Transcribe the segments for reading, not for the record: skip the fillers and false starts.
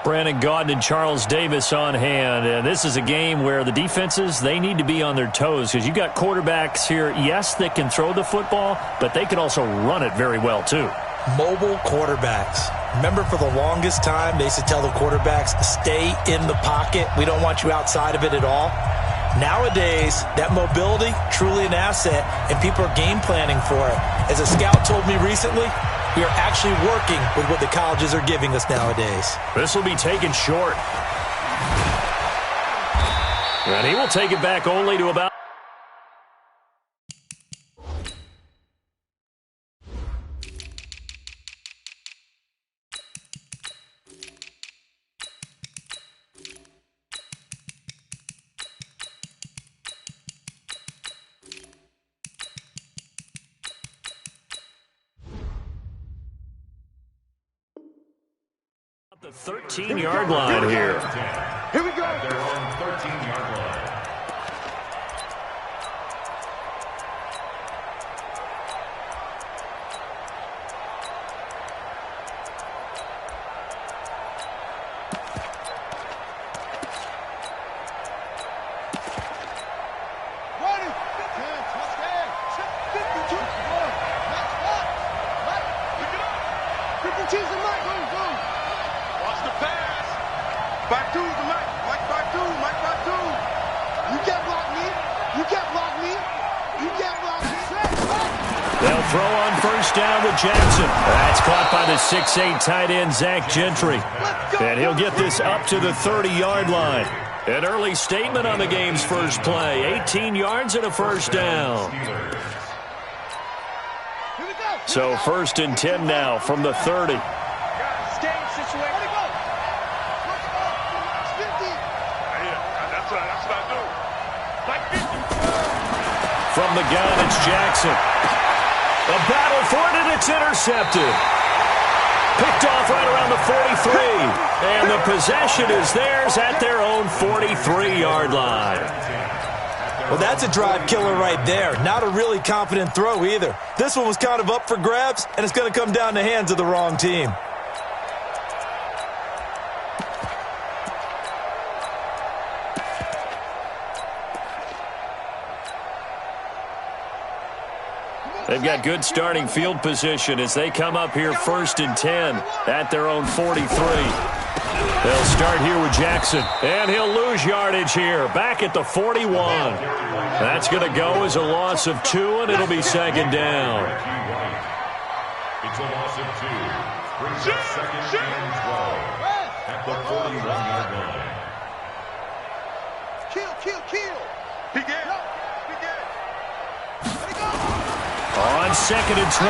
Brandon Gaudin and Charles Davis on hand. And this is a game where the defenses, they need to be on their toes because you've got quarterbacks here, yes, that can throw the football, but they can also run it very well too. Mobile quarterbacks. Remember, for the longest time, they used to tell the quarterbacks, stay in the pocket. We don't want you outside of it at all. Nowadays, that mobility, truly an asset, and people are game planning for it. As a scout told me recently, we are actually working with what the colleges are giving us nowadays. This will be taken short. And he will take it back only to about... the 13-yard line here. Here we go. They're on 13-yard line. They'll throw on first down with Jackson. That's caught by the 6'8" tight end, Zach Gentry. And he'll get this up to the 30-yard line. An early statement on the game's first play. 18 yards and a first down. So 1st and 10 now from the 30. From the gun, it's Jackson. A battle for it, and it's intercepted. Picked off right around the 43. And the possession is theirs at their own 43-yard line. Well, that's a drive killer right there. Not a really confident throw either. This one was kind of up for grabs, and it's going to come down the hands of the wrong team. They've got good starting field position as they come up here 1st and 10 at their own 43. They'll start here with Jackson, and he'll lose yardage here, back at the 41. That's going to go as a loss of 2, and it'll be 2nd down. It's a loss of 2. Brings up 2nd and 12 at the 41-yard line. Kill. He get. On 2nd and 12,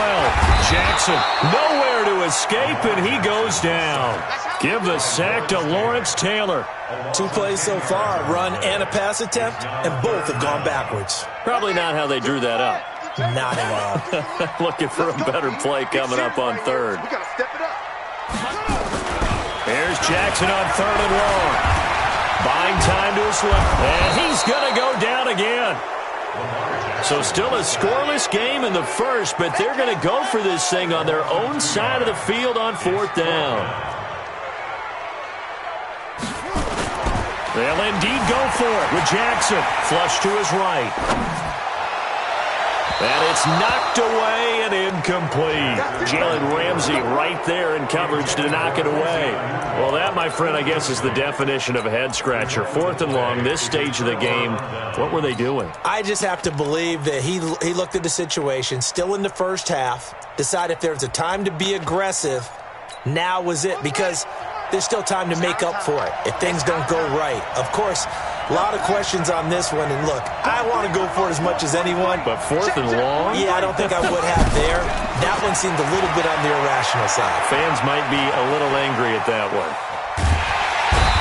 Jackson nowhere to escape, and he goes down. Give the sack to Lawrence Taylor. 2 plays so far, a run and a pass attempt, and both have gone backwards. Probably not how they drew that up. Not at all. Looking for a better play coming up on 3rd. We gotta step it up. Here's Jackson on 3rd and long. Buying time to his left, and he's going to go down again. So still a scoreless game in the first, but they're going to go for this thing on their own side of the field on 4th down. They'll indeed go for it with Jackson. Flush to his right. And it's knocked away and incomplete. Jalen Ramsey right there in coverage to knock it away. Well, that, my friend, I guess is the definition of a head-scratcher. 4th and long, this stage of the game. What were they doing? I just have to believe that he looked at the situation, still in the first half, decided if there's a time to be aggressive, now was it, because there's still time to make up for it if things don't go right. Of course, a lot of questions on this one, and look, I want to go for it as much as anyone. But 4th and long? Yeah, I don't think I would have there. That one seemed a little bit on the irrational side. Fans might be a little angry at that one.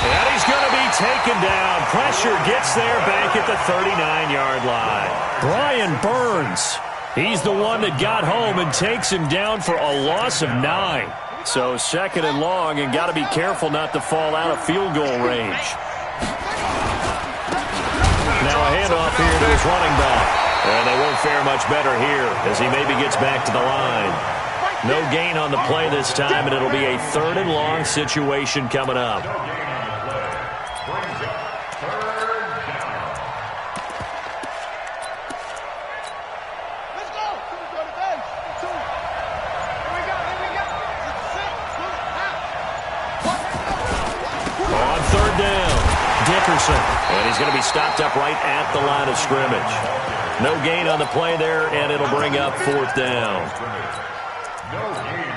And he's going to be taken down. Pressure gets there back at the 39-yard line. Brian Burns, he's the one that got home and takes him down for a loss of 9. So 2nd and long, and got to be careful not to fall out of field goal range. Now a handoff here to his running back. And they won't fare much better here as he maybe gets back to the line. No gain on the play this time, and it'll be a 3rd and long situation coming up. On 3rd down, Dickerson. And he's going to be stopped up right at the line of scrimmage. No gain on the play there, and it'll bring up 4th down.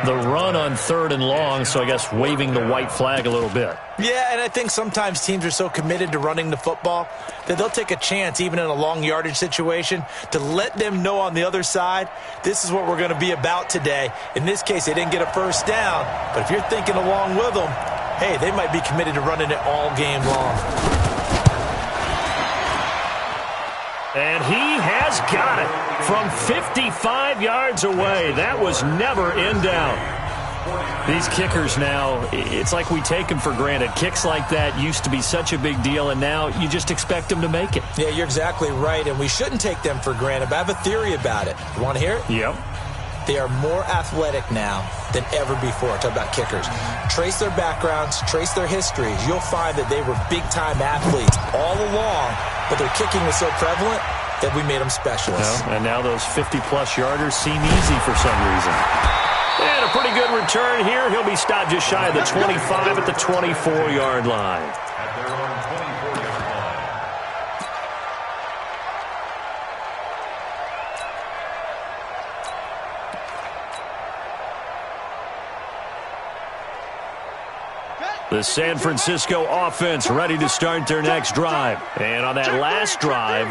The run on 3rd and long, so I guess waving the white flag a little bit. Yeah, and I think sometimes teams are so committed to running the football that they'll take a chance, even in a long yardage situation, to let them know on the other side, this is what we're going to be about today. In this case, they didn't get a 1st down, but if you're thinking along with them, hey, they might be committed to running it all game long. And he has got it from 55 yards away. That was never in doubt. These kickers now, it's like we take them for granted. Kicks like that used to be such a big deal, and now you just expect them to make it. Yeah, you're exactly right, and we shouldn't take them for granted, but I have a theory about it. You want to hear it? Yep. They are more athletic now than ever before. Talk about kickers. Trace their backgrounds, trace their histories. You'll find that they were big-time athletes all along, but their kicking was so prevalent that we made them specialists. Well, and now those 50-plus yarders seem easy for some reason. And a pretty good return here. He'll be stopped just shy of the 25 at the 24-yard line. At their own 24-yard line. The San Francisco offense ready to start their next drive. And on that last drive,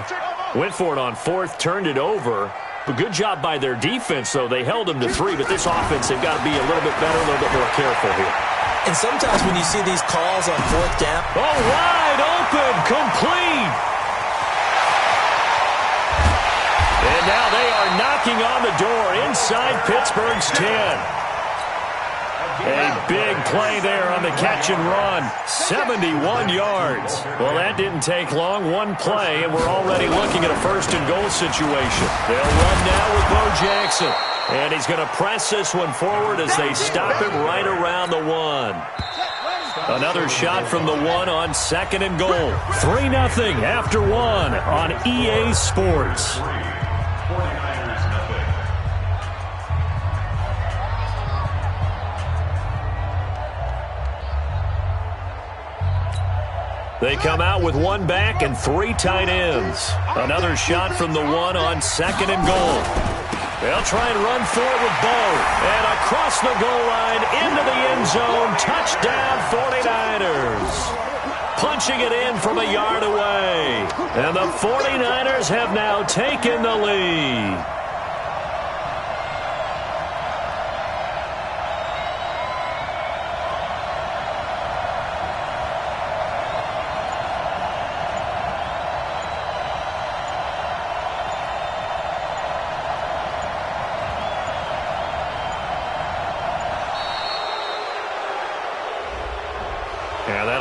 went for it on 4th, turned it over. But good job by their defense, though. They held them to 3, but this offense, they've got to be a little bit better, a little bit more careful here. And sometimes when you see these calls on 4th down. Oh, wide open, complete. And now they are knocking on the door inside Pittsburgh's 10. A big play there on the catch and run. 71 yards. Well, that didn't take long. One play, and we're already looking at a 1st and goal situation. They'll run now with Bo Jackson. And he's going to press this one forward as they stop him right around the 1. Another shot from the 1 on 2nd and goal. 3-0 after 1 on EA Sports. They come out with 1 back and 3 tight ends. Another shot from the 1 on 2nd and goal. They'll try and run for it with Bo. And across the goal line into the end zone. Touchdown 49ers. Punching it in from a yard away. And the 49ers have now taken the lead.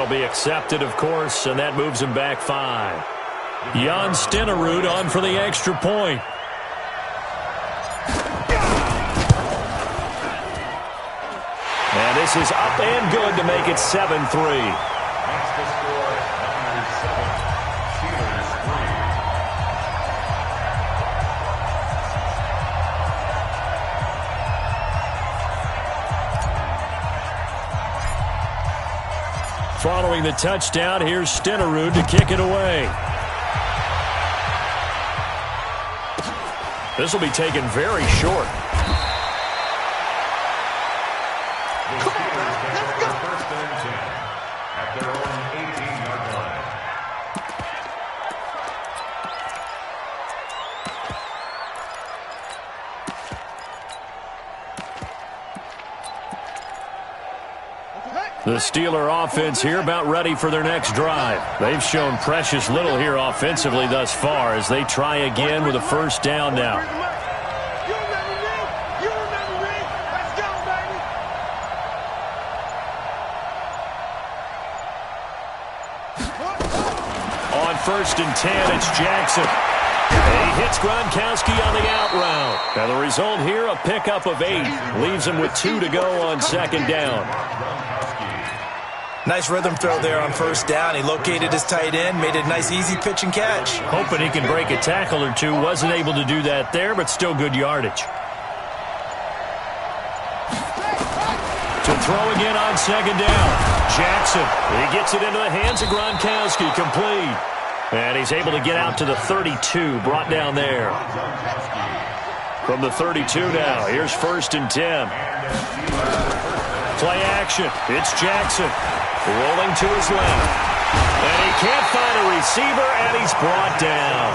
Be accepted, of course, and that moves him back 5. Jan Stenerud on for the extra point. And this is up and good to make it 7-3. That's the score. Niners 7, Steelers 3. Following the touchdown, here's Stenerud to kick it away. This will be taken very short. The Steelers take over 1st and 10 at their own 18-yard line. The Steeler offense here about ready for their next drive. They've shown precious little here offensively thus far as they try again with a 1st down now. On 1st and 10, it's Jackson. He hits Gronkowski on the out route. And the result here, a pickup of 8. Leaves him with 2 to go on second down. Nice rhythm throw there on first down. He located his tight end, made a nice easy pitch and catch. Hoping he can break a tackle or two. Wasn't able to do that there, but still good yardage. To throw again on second down. Jackson, he gets it into the hands of Gronkowski, complete. And he's able to get out to the 32, brought down there. From the 32 now, here's 1st and 10. Play action, it's Jackson. Rolling to his left. And he can't find a receiver, and he's brought down.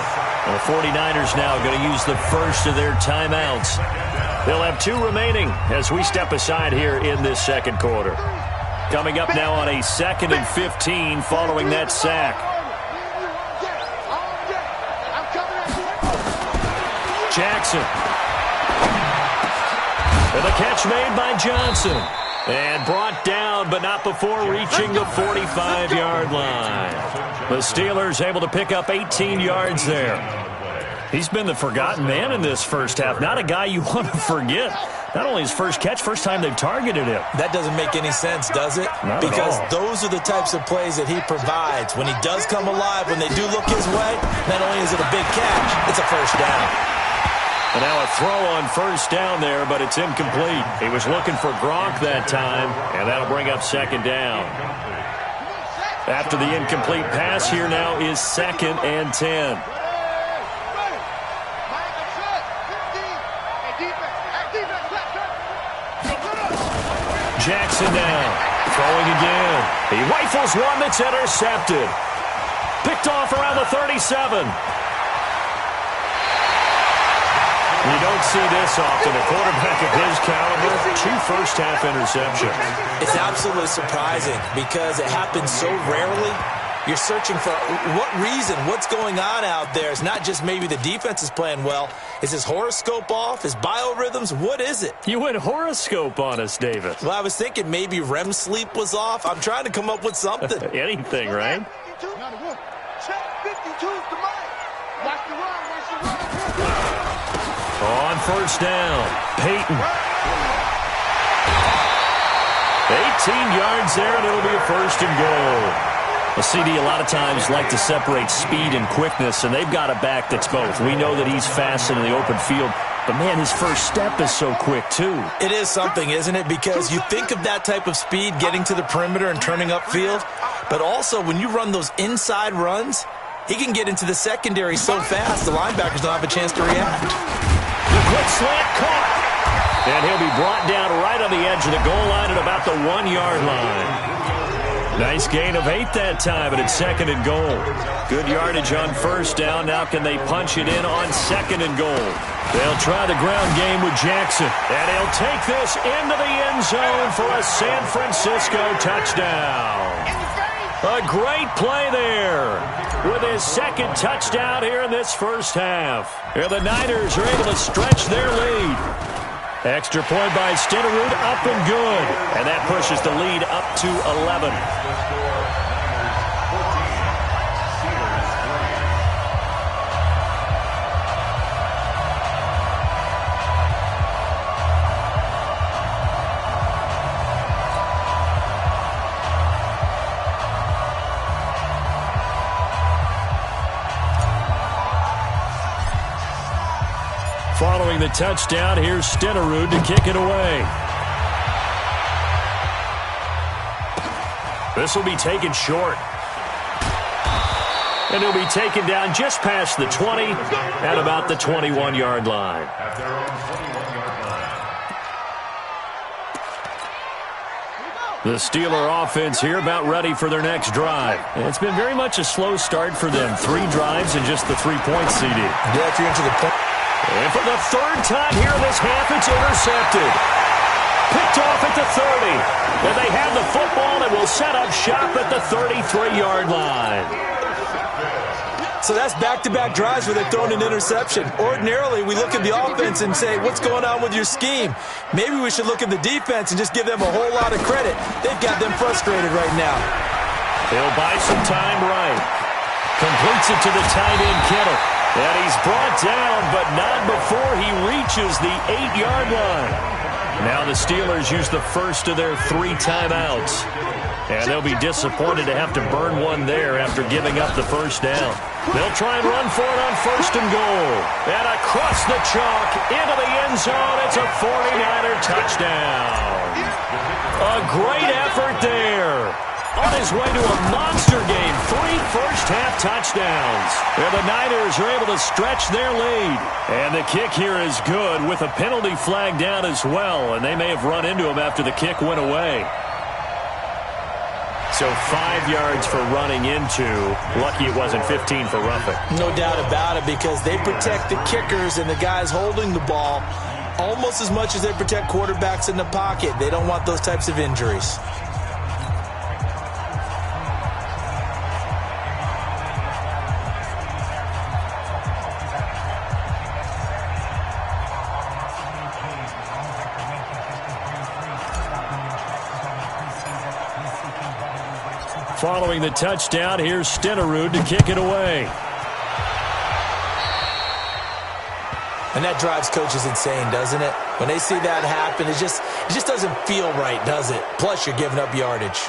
The 49ers now going to use the first of their timeouts. They'll have 2 remaining as we step aside here in this second quarter. Coming up now on a 2nd and 15 following that sack. Jackson. And the catch made by Johnson. And brought down, but not before reaching the 45-yard line. The Steelers able to pick up 18 yards there. He's been the forgotten man in this first half. Not a guy you want to forget. Not only his first catch, first time they've targeted him. That doesn't make any sense, does it? Not because at all. Those are the types of plays that he provides. When he does come alive, when they do look his way, not only is it a big catch, it's a first down. And now a throw on first down there, but it's incomplete. He was looking for Gronk that time, and that'll bring up second down. After the incomplete pass, here now is 2nd and 10. Jackson now, throwing again. He rifles one that's intercepted. Picked off around the 37. You don't see this often. A quarterback of his caliber, 2 first-half interceptions. It's absolutely surprising because it happens so rarely. You're searching for what reason, what's going on out there. It's not just maybe the defense is playing well. Is his horoscope off? His biorhythms? What is it? You went horoscope on us, David. Well, I was thinking maybe REM sleep was off. I'm trying to come up with something. Anything, right? Check 52's the mic. Watch the run, watch the run. On first down, Peyton. 18 yards there, and it'll be a 1st and goal. A CD a lot of times like to separate speed and quickness, and they've got a back that's both. We know that he's fast in the open field, but, man, his first step is so quick, too. It is something, isn't it? Because you think of that type of speed getting to the perimeter and turning upfield, but also when you run those inside runs, he can get into the secondary so fast the linebackers don't have a chance to react. The quick slant caught. And he'll be brought down right on the edge of the goal line at about the 1-yard line. Nice gain of 8 that time, and it's 2nd and goal. Good yardage on first down. Now can they punch it in on 2nd and goal? They'll try the ground game with Jackson. And he'll take this into the end zone for a San Francisco touchdown. A great play there with his 2nd touchdown here in this first half. Here the Niners are able to stretch their lead. Extra point by Stenerud, up and good. And that pushes the lead up to 11. Following the touchdown, here's Stenerud to kick it away. This will be taken short. And he'll be taken down just past the 20 at about the 21-yard line. At their own 21-yard line. The Steeler offense here about ready for their next drive. It's been very much a slow start for them. 3 drives and just the 3-point CD. Yeah, if you're into the point. And for the 3rd time here in this half, it's intercepted. Picked off at the 30. And they have the football and will set up shop at the 33-yard line. So that's back-to-back drives where they're throwing an interception. Ordinarily, we look at the offense and say, what's going on with your scheme? Maybe we should look at the defense and just give them a whole lot of credit. They've got them frustrated right now. He'll buy some time right. Completes it to the tight end, Kittle. And he's brought down, but not before he reaches the 8-yard line. Now the Steelers use the first of their 3 timeouts. And they'll be disappointed to have to burn one there after giving up the first down. They'll try and run for it on 1st and goal. And across the chalk, into the end zone, it's a 49er touchdown. A great effort there. On his way to a monster game, 3 first-half touchdowns. And the Niners are able to stretch their lead. And the kick here is good with a penalty flag down as well. And they may have run into him after the kick went away. So 5 yards for running into. Lucky it wasn't 15 for roughing. No doubt about it, because they protect the kickers and the guys holding the ball almost as much as they protect quarterbacks in the pocket. They don't want those types of injuries. Following the touchdown, here's Stenerud to kick it away. And that drives coaches insane, doesn't it? When they see that happen, it just doesn't feel right, does it? Plus, you're giving up yardage.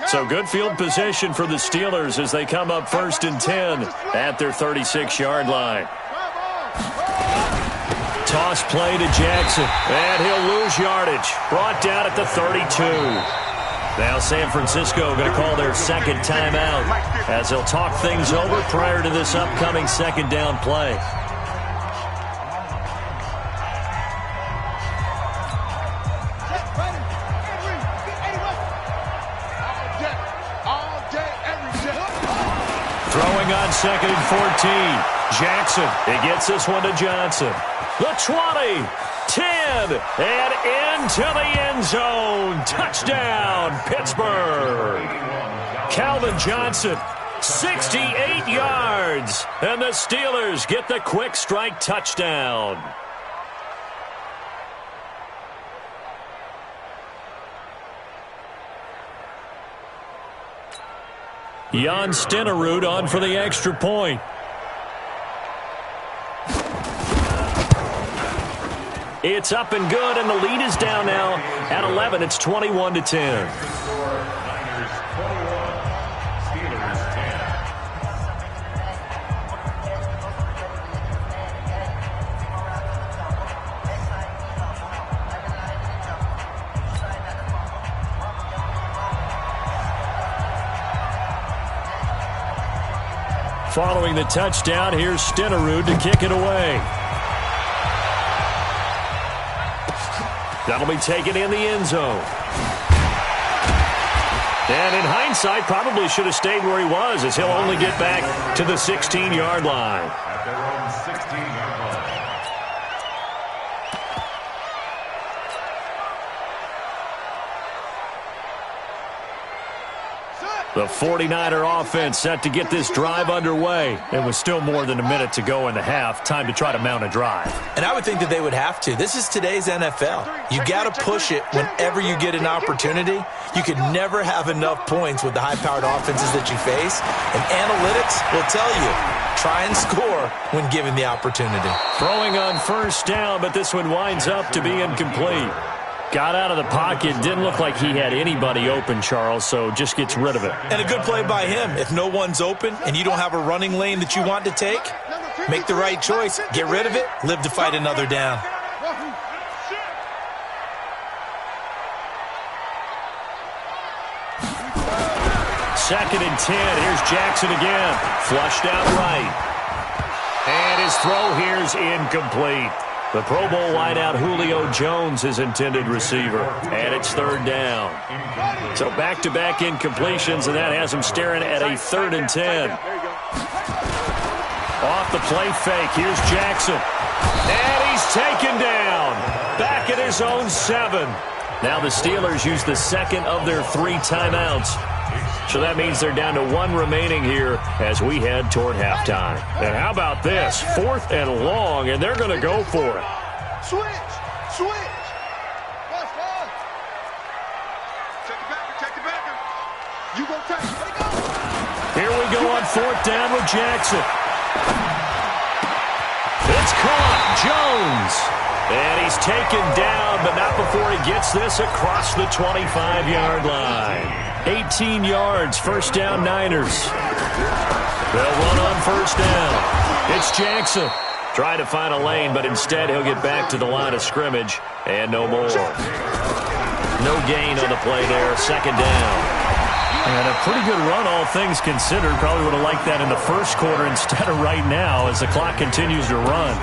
So good field position for the Steelers as they come up 1st and 10 at their 36-yard line. Toss play to Jackson, and he'll lose yardage. Brought down at the 32. Now San Francisco going to call their 2nd timeout as they'll talk things over prior to this upcoming 2nd down play. Throwing on 2nd and 14. Jackson, he gets this one to Johnson. The 20, 10, and into the end zone. Touchdown, Pittsburgh. Calvin Johnson, 68 yards. And the Steelers get the quick strike touchdown. Jan Stenerud on for the extra point. It's up and good, and the lead is down now at 11. It's 21-10. Niners 21, Steelers 10. Following the touchdown, here's Stenerud to kick it away. That'll be taken in the end zone. And in hindsight, probably should have stayed where he was, as he'll only get back to the 16-yard line. At their own 16-yard line. The 49er offense set to get this drive underway. And with still more than a minute to go in the half, time to try to mount a drive. And I would think that they would have to. This is today's NFL. You got to push it whenever you get an opportunity. You can never have enough points with the high-powered offenses that you face. And analytics will tell you, try and score when given the opportunity. Throwing on 1st down, but this one winds up to be incomplete. Got out of the pocket, didn't look like he had anybody open, Charles, so just gets rid of it. And a good play by him. If no one's open and you don't have a running lane that you want to take, make the right choice. Get rid of it. Live to fight another down. Second and 10. Here's Jackson again. Flushed out right. And his throw here's incomplete. The Pro Bowl wideout Julio Jones is intended receiver. And it's 3rd down. So back-to-back incompletions, and that has him staring at a 3rd and 10. Off the play fake, here's Jackson. And he's taken down. Back at his own 7. Now the Steelers use the 2nd of their 3 timeouts. So that means they're down to 1 remaining here as we head toward halftime. And how about this? 4th and long, and they're going to go for it. Switch! Watch. Check the backer. You go fourth down with Jackson. It's caught. Jones. And he's taken down, but not before he gets this across the 25-yard line. 18 yards, first down Niners. They'll run on first down. It's Jackson. Trying to find a lane, but instead he'll get back to the line of scrimmage and no more. No gain on the play there, second down. And a pretty good run, all things considered. Probably would have liked that in the first quarter instead of right now as the clock continues to run.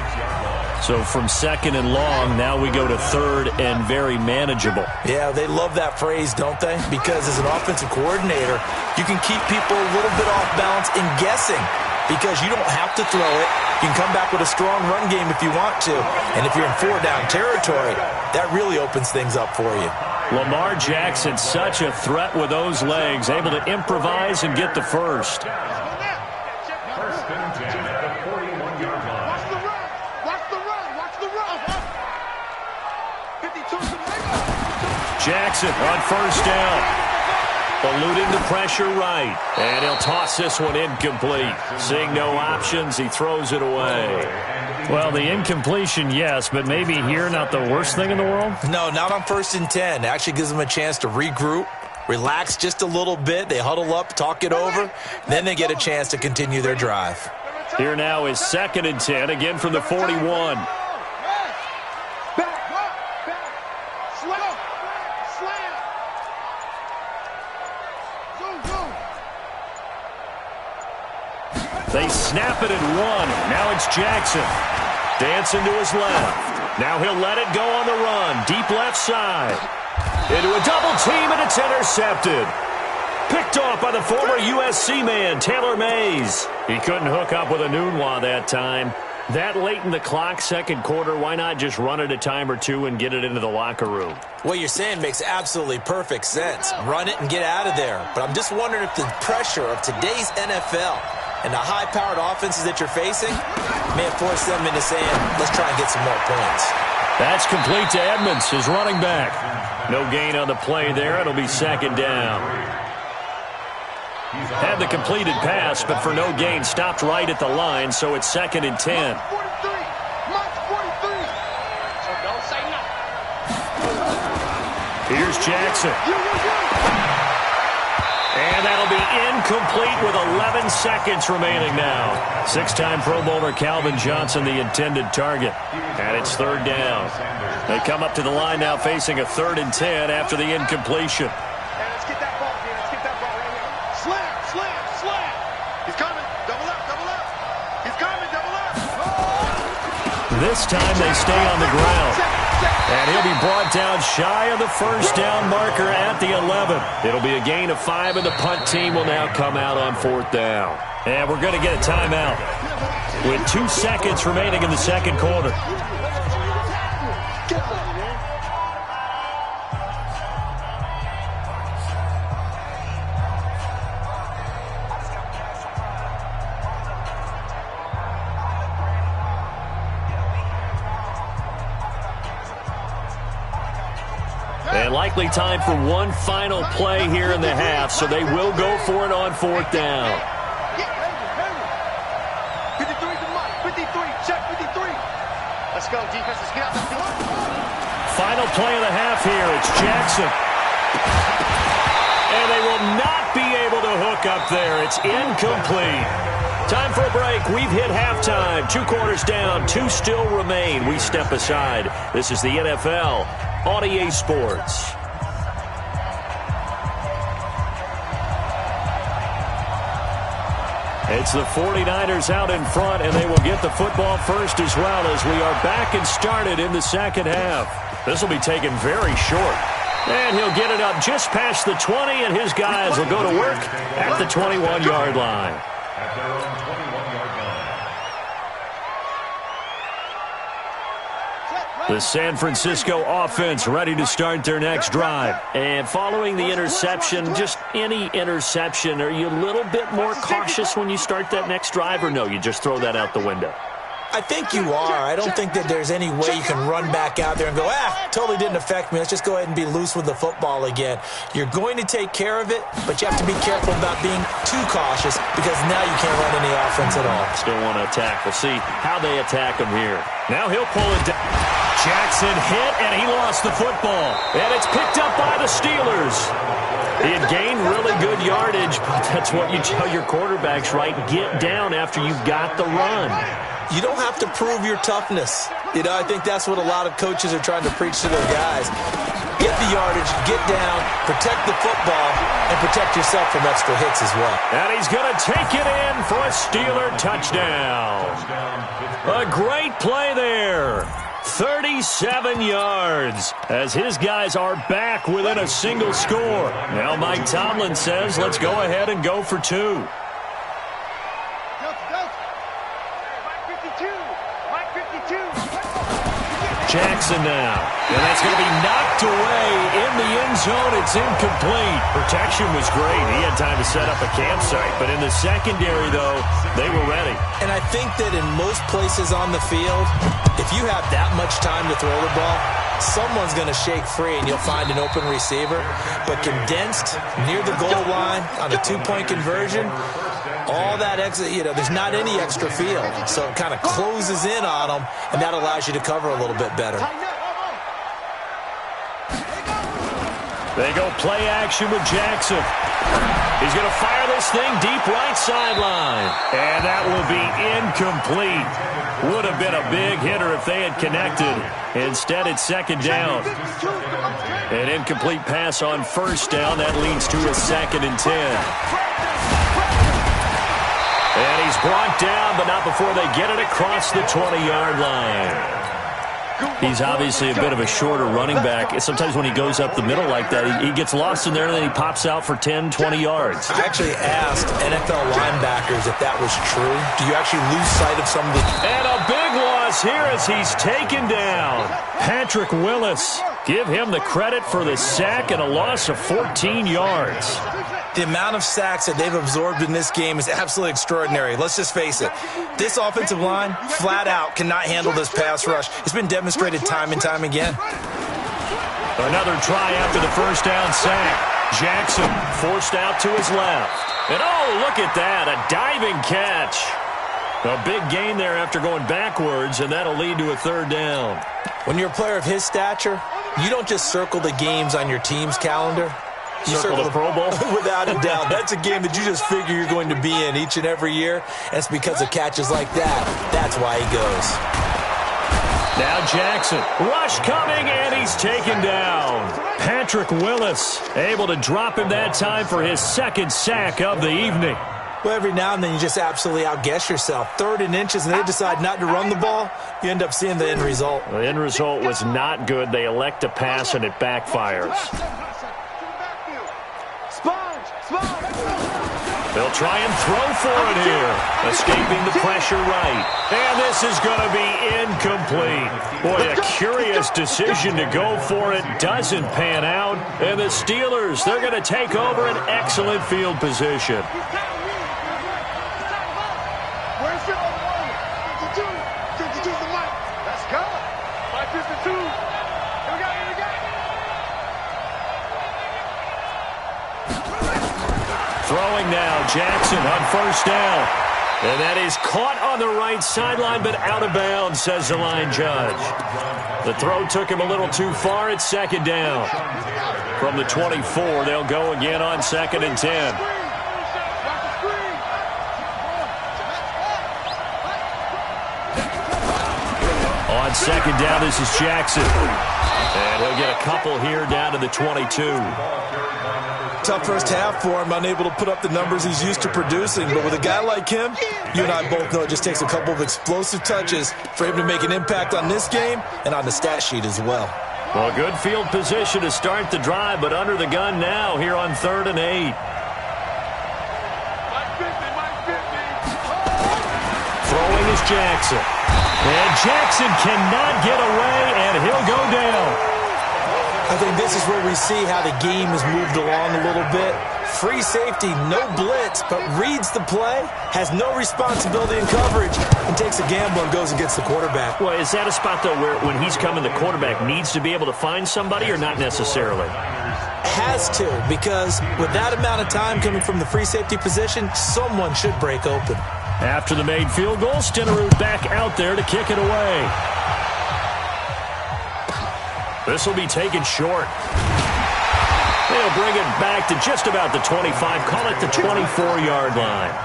So from second and long, now we go to third and very manageable. Yeah, they love that phrase, don't they? Because as an offensive coordinator, you can keep people a little bit off balance in guessing because you don't have to throw it. You can come back with a strong run game if you want to. And if you're in four-down territory, that really opens things up for you. Lamar Jackson, such a threat with those legs, able to improvise and get the first. First and 10 at the 41-yard line. Watch the run. Watch the run. Watch the run. 52 to make. Jackson on first down. Eluding the pressure right. And he'll toss this one incomplete. Seeing no options, he throws it away. Well, the incompletion, yes, but maybe here not the worst thing in the world? No, not on first and 10. It actually gives them a chance to regroup, relax just a little bit. They huddle up, talk it over. Then they get a chance to continue their drive. Here now is second and 10, again from the 41. They snap it and run. Now it's Jackson. Dancing to his left. Now he'll let it go on the run. Deep left side. Into a double team, and it's intercepted. Picked off by the former USC man, Taylor Mays. He couldn't hook up with a Nunwa that time. That late in the clock, second quarter, why not just run it a time or two and get it into the locker room? What you're saying makes absolutely perfect sense. Run it and get out of there. But I'm just wondering if the pressure of today's NFL and the high-powered offenses that you're facing may have forced them into saying, let's try and get some more points. That's complete to Edmonds, his running back. No gain on the play there. It'll be second down. Had the completed pass, but for no gain, stopped right at the line, so it's second and 10. Mark 43. Mark 43. So don't say nothing. Here's Jackson. And that'll be incomplete with 11 seconds remaining now. Six-time Pro Bowler Calvin Johnson, the intended target. And it's third down. They come up to the line now facing a 3rd and 10 after the incompletion. Hey, let's get that ball here. Let's get that ball right here. Slam, slam, slam. He's coming. Double up, double up. He's coming, double up. This time they stay on the ground. And he'll be brought down shy of the first down marker at the 11. It'll be a gain of 5, and the punt team will now come out on 4th down. And we're going to get a timeout with 2 seconds remaining in the second quarter. And likely time for one final play here in the half, so they will go for it on 4th down. 53 to Mike. 53. Check 53. Let's go, defense. Let's get out the field. Final play of the half here. It's Jackson. And they will not be able to hook up there. It's incomplete. Time for a break. We've hit halftime. 2 quarters down. 2 still remain. We step aside. This is the NFL on EA Sports. It's the 49ers out in front, and they will get the football first as well as we are back and started in the second half. This will be taken very short. And he'll get it up just past the 20, and his guys will go to work at the 21-yard line. At their own 21-yard line. The San Francisco offense ready to start their next drive. And following the interception, just any interception, are you a little bit more cautious when you start that next drive, or no, you just throw that out the window? I think you are. I don't think that there's any way you can run back out there and go, totally didn't affect me. Let's just go ahead and be loose with the football again. You're going to take care of it, but you have to be careful about being too cautious because now you can't run any offense at all. Still want to attack. We'll see how they attack him here. Now he'll pull it down. Jackson hit, and he lost the football. And it's picked up by the Steelers. He had gained really good yardage, but that's what you tell your quarterbacks, right? Get down after you've got the run. You don't have to prove your toughness. I think that's what a lot of coaches are trying to preach to their guys. Get the yardage, get down, protect the football, and protect yourself from extra hits as well. And he's going to take it in for a Steeler touchdown. A great play there. 37 yards as his guys are back within a single score. Now Mike Tomlin says, let's go ahead and go for two. Jackson now. And that's going to be knocked away in the end zone. It's incomplete. Protection was great. He had time to set up a campsite. But in the secondary, though, they were ready. And I think that in most places on the field, if you have that much time to throw the ball, someone's going to shake free and you'll find an open receiver. But condensed near the goal line on a two-point conversion, all that extra, there's not any extra field. So it kind of closes in on them, and that allows you to cover a little bit better. They go play action with Jackson. He's going to fire this thing deep right sideline. And that will be incomplete. Would have been a big hitter if they had connected. Instead, it's second down. An incomplete pass on first down. That leads to a 2nd and 10. And he's brought down, but not before they get it across the 20-yard line. He's obviously a bit of a shorter running back. Sometimes when he goes up the middle like that, he gets lost in there, and then he pops out for 10, 20 yards. I actually asked NFL linebackers if that was true. Do you actually lose sight of some of the... And a big loss here as he's taken down. Patrick Willis. Give him the credit for the sack and a loss of 14 yards. The amount of sacks that they've absorbed in this game is absolutely extraordinary. Let's just face it. This offensive line, flat out, cannot handle this pass rush. It's been demonstrated time and time again. Another try after the first down sack. Jackson forced out to his left. And oh, look at that, a diving catch. A big gain there after going backwards, and that'll lead to a 3rd down. When you're a player of his stature, you don't just circle the games on your team's calendar. You circle the Pro Bowl? Without a doubt. That's a game that you just figure you're going to be in each and every year, and it's because of catches like that. That's why he goes. Now Jackson. Rush coming, and he's taken down. Patrick Willis able to drop him that time for his 2nd sack of the evening. Well, every now and then you just absolutely outguess yourself. 3rd and inches, and they decide not to run the ball. You end up seeing the end result. The end result was not good. They elect to pass, and it backfires. They'll try and throw for it here. Escaping the pressure right. And this is going to be incomplete. Boy, a curious decision to go for it. Doesn't pan out. And the Steelers, they're going to take over an excellent field position. Where's your 52? 52's the mic. Let's go. 552. Here we go, here we go. Throwing now, Jackson on first down. And that is caught on the right sideline, but out of bounds, says the line judge. The throw took him a little too far. It's 2nd down. From the 24, they'll go again on 2nd and 10. On 2nd down, this is Jackson. And he'll get a couple here down to the 22. Tough first half for him, unable to put up the numbers he's used to producing. But with a guy like him, you and I both know it just takes a couple of explosive touches for him to make an impact on this game and on the stat sheet as well. Well, good field position to start the drive, but under the gun now here on 3rd and 8. Throwing is Jackson. And Jackson cannot get away, and he'll go down. I think this is where we see how the game has moved along a little bit. free safety, no blitz, but reads the play, has no responsibility in coverage, and takes a gamble and goes and gets the quarterback. Well, is that a spot, though, where when he's coming, the quarterback needs to be able to find somebody or not necessarily? Has to, because with that amount of time coming from the free safety position, someone should break open. After the made field goal, Stenerud back out there to kick it away. This will be taken short. They'll bring it back to just about the 25, call it the 24-yard line.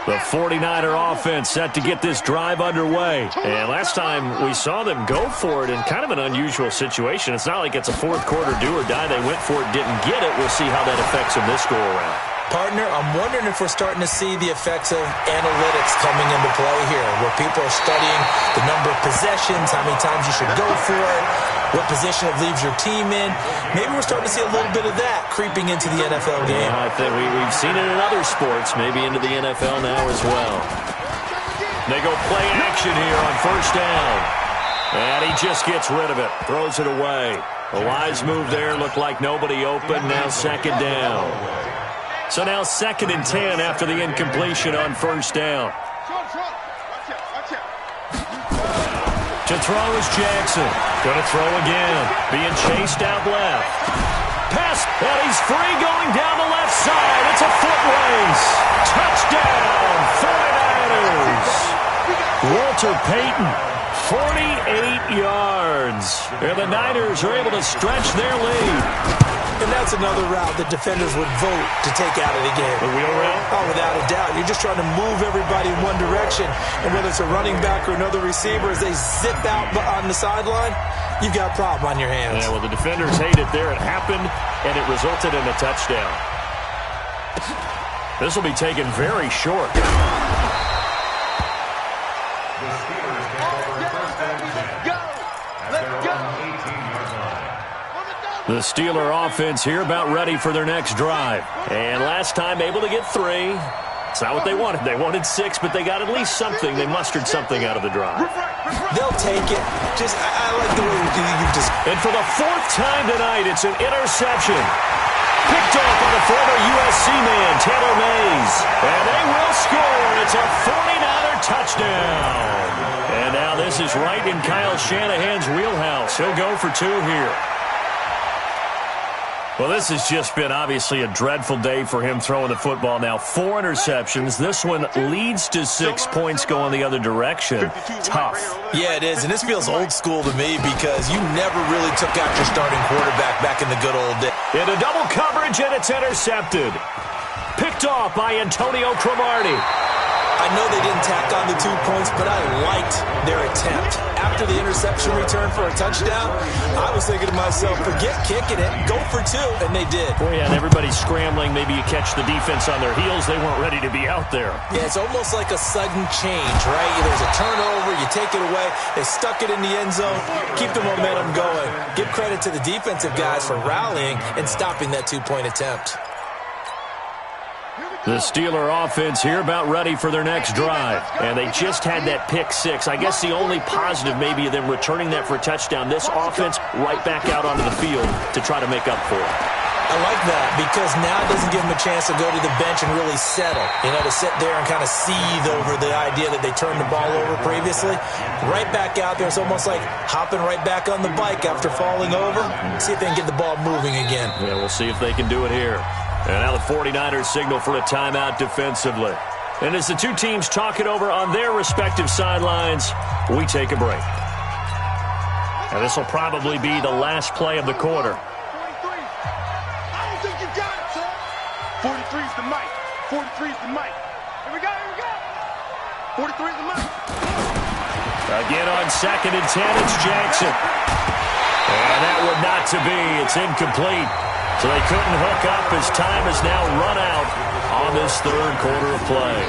The 49er offense set to get this drive underway. And last time we saw them go for it in kind of an unusual situation. It's not like it's a fourth quarter do or die. They went for it, didn't get it. We'll see how that affects them this go-around. Partner, I'm wondering if we're starting to see the effects of analytics coming into play here, where people are studying the number of possessions, how many times you should go for it, what position it leaves your team in. Maybe we're starting to see a little bit of that creeping into the NFL game. I think we've seen it in other sports, maybe into the NFL now as well. They go play action here on first down. And he just gets rid of it, throws it away. A wise move there, looked like nobody open, now second down. So now 2nd and 10 after the incompletion on first down. To throw is Jackson. Going to throw again. Being chased out left. Pass, and he's free going down the left side. It's a foot race. Touchdown, 49ers. Walter Payton, 48 yards. And the Niners are able to stretch their lead. And that's another route that defenders would vote to take out of the game. The wheel route? Oh, without a doubt. You're just trying to move everybody in one direction. And whether it's a running back or another receiver, as they zip out on the sideline, you've got a problem on your hands. Yeah, well, the defenders hate it there. It happened, and it resulted in a touchdown. This will be taken very short. The Steeler offense here about ready for their next drive. And last time able to get 3. It's not what they wanted. They wanted 6, but they got at least something. They mustered something out of the drive. They'll take it. I like the way you just... And for the 4th time tonight, it's an interception. Picked off by the former USC man, Taylor Mays. And they will score. It's a 49er touchdown. And now this is right in Kyle Shanahan's wheelhouse. He'll go for 2 here. Well, this has just been obviously a dreadful day for him throwing the football. Now 4 interceptions. This one leads to 6 points going the other direction. Tough. Yeah, it is. And this feels old school to me because you never really took out your starting quarterback back in the good old days. In a double coverage, and it's intercepted. Picked off by Antonio Cromartie. I know they didn't tack on the 2 points, but I liked their attempt. After the interception return for a touchdown, I was thinking to myself, forget kicking it, go for 2, and they did. Boy, yeah, and everybody's scrambling. Maybe you catch the defense on their heels. They weren't ready to be out there. Yeah, it's almost like a sudden change, right? There's a turnover, you take it away, they stuck it in the end zone, keep the momentum going. Give credit to the defensive guys for rallying and stopping that 2-point attempt. The Steeler offense here about ready for their next drive. And they just had that pick 6. I guess the only positive maybe of them returning that for a touchdown. This offense right back out onto the field to try to make up for it. I like that because now it doesn't give them a chance to go to the bench and really settle. To sit there and kind of seethe over the idea that they turned the ball over previously. Right back out there. It's almost like hopping right back on the bike after falling over. See if they can get the ball moving again. Yeah, we'll see if they can do it here. And now the 49ers signal for a timeout defensively. And as the two teams talk it over on their respective sidelines, we take a break. And this will probably be the last play of the quarter. 43. I don't think you got it, son. 43's the mic. 43's the mic. Here we go, here we go. 43's the mic. Again on 2nd and 10, it's Jackson. And that would not to be. It's incomplete. So they couldn't hook up as time has now run out on this 3rd quarter of play.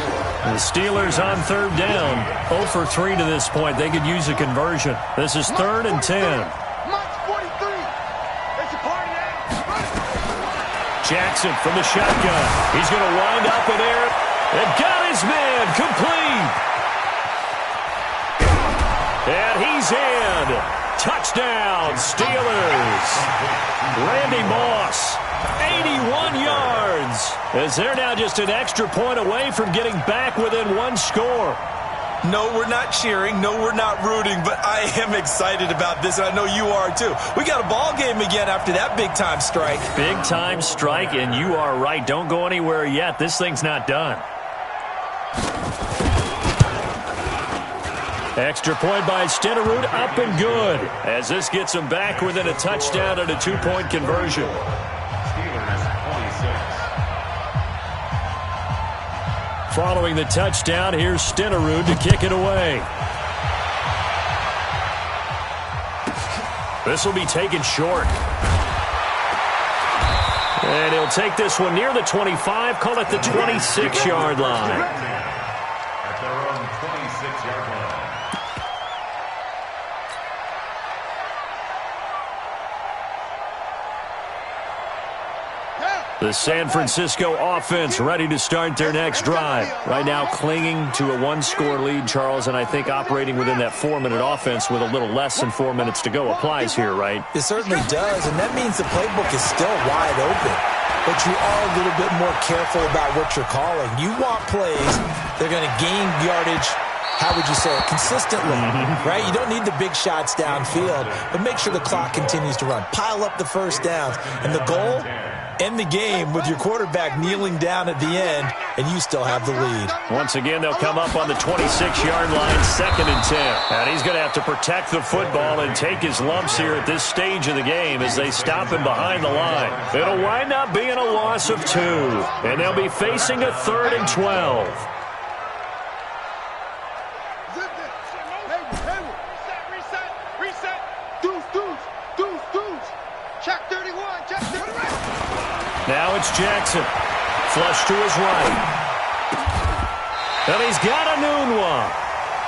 The Steelers on 3rd down, 0 for 3 to this point. They could use a conversion. This is 3rd and 10. Jackson from the shotgun. He's going to wind up in air and got his man complete. And he's in. touchdown, Steelers. Randy Moss, 81 yards, as they're now just an extra point away from getting back within one score. No, we're not cheering. No, we're not rooting, but I am excited about this, and I know you are too. We got a ball game again after that big-time strike. Big-time strike, and you are right. Don't go anywhere yet. This thing's not done. Extra point by Stenerud, up and good, as this gets them back within a touchdown and a two-point conversion. Following the touchdown, here's Stenerud to kick it away. This will be taken short. And he'll take this one near the 25, call it the 26-yard line. At their own 26-yard line. The San Francisco offense ready to start their next drive. Right now clinging to a one-score lead, Charles, and I think operating within that 4-minute offense with a little less than 4 minutes to go applies here, right? It certainly does, and that means the playbook is still wide open. But you are a little bit more careful about what you're calling. You want plays, they're going to gain yardage, how would you say it, consistently, right? You don't need the big shots downfield, but make sure the clock continues to run. Pile up the first downs, and the goal, end the game with your quarterback kneeling down at the end, and you still have the lead. Once again, they'll come up on the 26-yard line, 2nd and 10. And he's going to have to protect the football and take his lumps here at this stage of the game as they stop him behind the line. It'll wind up being a loss of 2, and they'll be facing a 3rd and 12. Now it's Jackson. Flush to his right. And he's got a noon one.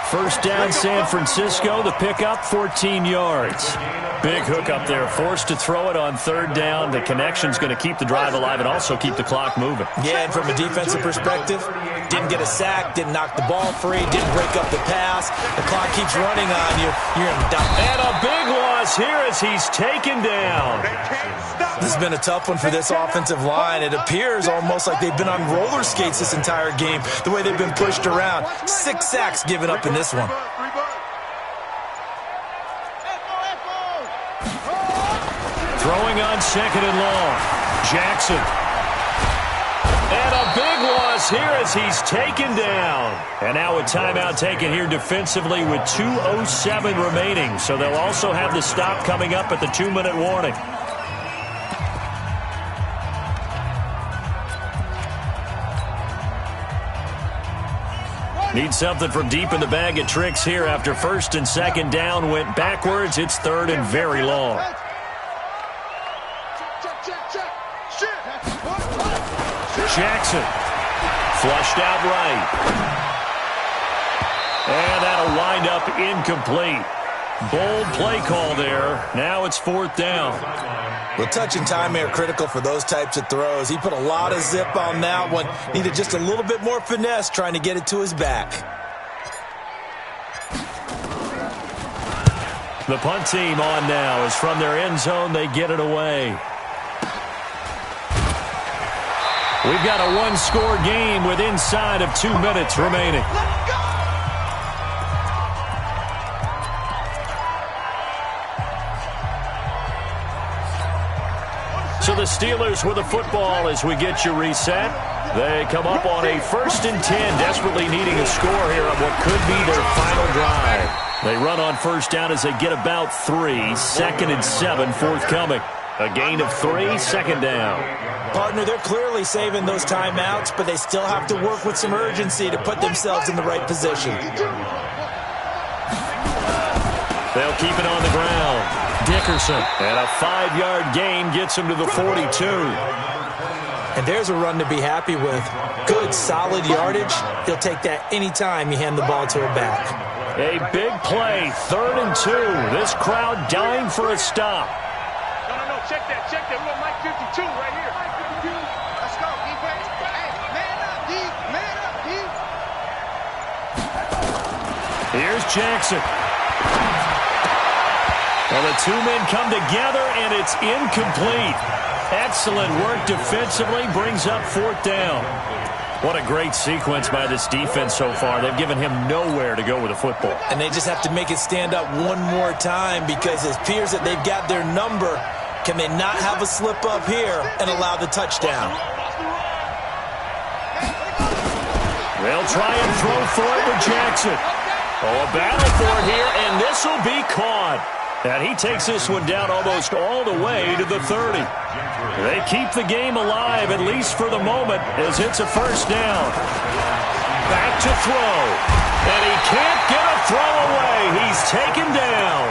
First down, San Francisco. The pickup, 14 yards. Big hook up there. Forced to throw it on 3rd down. The connection's going to keep the drive alive and also keep the clock moving. Yeah, and from a defensive perspective, didn't get a sack, didn't knock the ball free, didn't break up the pass. The clock keeps running on you. You're in doubt. And a big loss here as he's taken down. This has been a tough one for this offensive line. It appears almost like they've been on roller skates this entire game, the way they've been pushed around. 6 sacks given up in this one. Throwing on 2nd and long. Jackson. And a big loss here as he's taken down. And now a timeout taken here defensively with 2:07 remaining. So they'll also have the stop coming up at the 2-minute warning. Need something from deep in the bag of tricks here after 1st and 2nd down went backwards. It's 3rd and very long. Jackson flushed out right. And that'll wind up incomplete. Bold play call there. Now it's 4th down. Well, touch and time are critical for those types of throws. He put a lot of zip on that one. Needed just a little bit more finesse trying to get it to his back. The punt team on now is from their end zone. They get it away. We've got a one-score game with inside of 2 minutes remaining. So the Steelers with the football as we get you reset. They come up on a 1st and 10, desperately needing a score here on what could be their final drive. They run on 1st down as they get about 3. 2nd and 7 forthcoming. A gain of 3, 2nd down. Partner, they're clearly saving those timeouts, but they still have to work with some urgency to put themselves in the right position. They'll keep it on the ground. Dickerson, and a 5-yard gain gets him to the 42. And there's a run to be happy with. Good, solid yardage. He'll take that anytime you hand the ball to a back. A big play, 3rd and 2. This crowd dying for a stop. No, check that. We got Mike 52 right here. Mike 52. Let's go, defense. Hey, man up, D. Man up, D. Here's Jackson. Well, the two men come together, and it's incomplete. Excellent work defensively, brings up fourth down. What a great sequence by this defense so far. They've given him nowhere to go with the football. And they just have to make it stand up one more time because it appears that they've got their number. Can they not have a slip up here and allow the touchdown? They'll try and throw for it with Jackson. Oh, a battle for it here, and this will be caught. And he takes this one down almost all the way to the 30. They keep the game alive, at least for the moment, as it's a first down. Back to throw. And he can't get a throw away. He's taken down.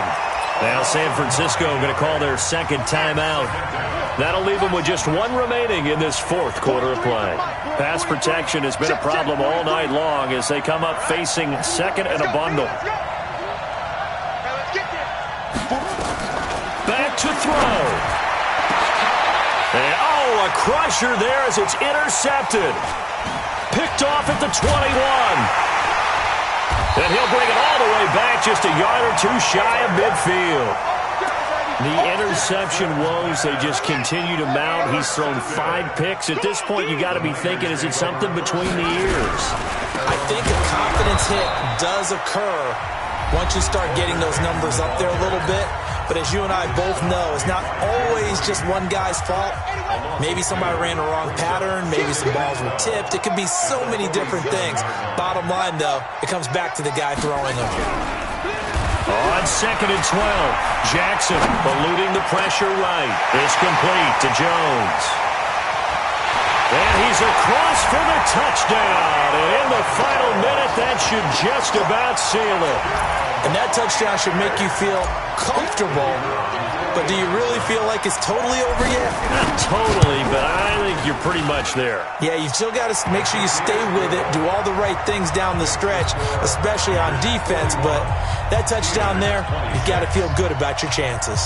Now San Francisco going to call their second timeout. That'll leave them with just one remaining in this fourth quarter of play. Pass protection has been a problem all night long as they come up facing second and a bundle. Back to throw. And, oh, a crusher there as it's intercepted. Picked off at the 21. And he'll bring it all the way back just a yard or two shy of midfield. The interception woes, they just continue to mount. He's thrown 5 picks. At this point, you got to be thinking, is it something between the ears? I think a confidence hit does occur once you start getting those numbers up there a little bit. But as you and I both know, it's not always just one guy's fault. Maybe somebody ran the wrong pattern. Maybe some balls were tipped. It could be so many different things. Bottom line, though, it comes back to the guy throwing them. On second and 12, Jackson eluding the pressure right. It's complete to Jones. And he's across for the touchdown. And in the final minute, that should just about seal it. And that touchdown should make you feel comfortable. But do you really feel like it's totally over yet? Not totally, but I think you're pretty much there. Yeah, you still got to make sure you stay with it, do all the right things down the stretch, especially on defense. But that touchdown there, you've got to feel good about your chances.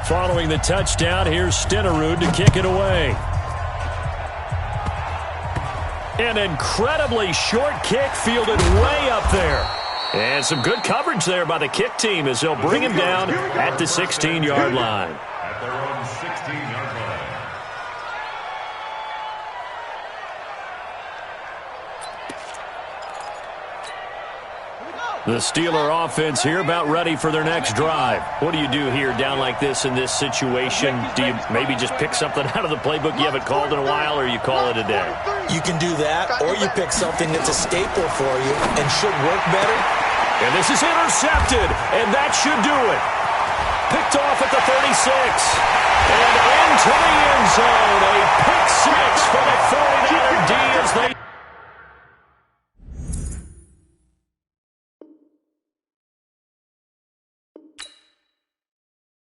Following the touchdown, here's Stenerud to kick it away. An incredibly short kick fielded way up there. And some good coverage there by the kick team as they'll bring him down at the 16-yard line. At their own 16-yard line. The Steeler offense here about ready for their next drive. What do you do here down like this in this situation? Do you maybe just pick something out of the playbook you haven't called in a while, or you call it a day? You can do that, or you pick something that's a staple for you and should work better. And this is intercepted, and that should do it. Picked off at the 36. And into the end zone. A pick six for the 49er D as they